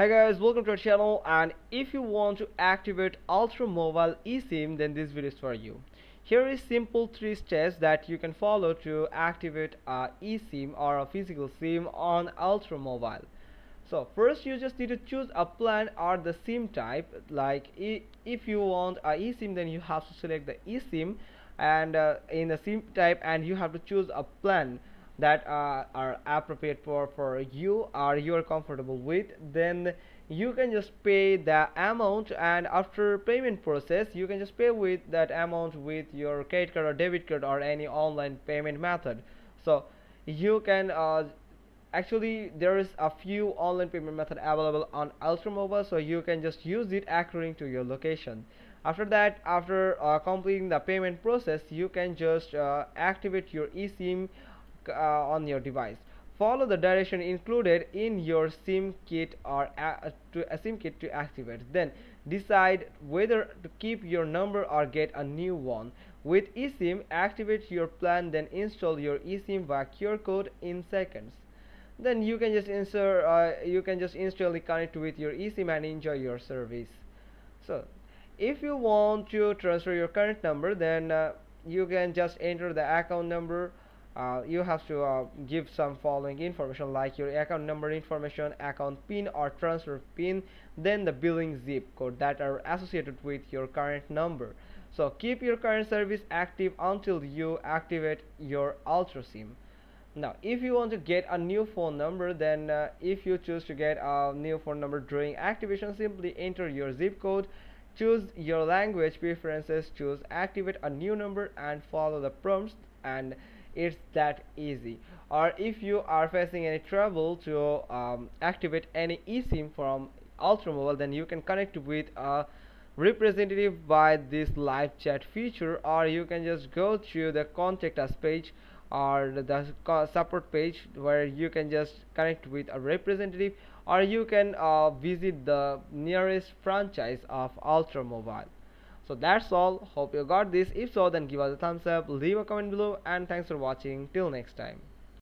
Hi guys, welcome to our channel, and if you want to activate Ultra Mobile eSIM, then this video is for you. Here is simple 3 steps that you can follow to activate a eSIM or a physical SIM on Ultra Mobile. So first you just need to choose a plan or the SIM type. Like if you want a eSIM, then you have to select the eSIM and in the SIM type, and you have to choose a plan that are appropriate for you or you are comfortable with. Then you can just pay the amount, and after payment process you can just pay with that amount with your credit card or debit card or any online payment method. So you can actually there is a few online payment method available on Ultra Mobile, so you can just use it according to your location. After that, after completing the payment process, you can just activate your eSIM on your device. Follow the direction included in your SIM kit or a SIM kit to activate. Then decide whether to keep your number or get a new one. With eSIM, activate your plan, then install your eSIM via QR code in seconds. Then you can just instantly connect with your eSIM and enjoy your service. So if you want to transfer your current number, then you can just enter the account number. You have to give some following information like your account number information, account pin or transfer pin, then the billing zip code that are associated with your current number. So keep your current service active until you activate your Ultra SIM. Now if you want to get a new phone number, then if you choose to get a new phone number during activation, simply enter your zip code, choose your language preferences, choose activate a new number and follow the prompts, and it's that easy. Or if you are facing any trouble to activate any eSIM from Ultra Mobile, then you can connect with a representative by this live chat feature, or you can just go to the contact us page or the support page where you can just connect with a representative, or you can visit the nearest franchise of Ultra Mobile. So that's all. Hope you got this. If so, then give us a thumbs up, leave a comment below, and thanks for watching. Till next time.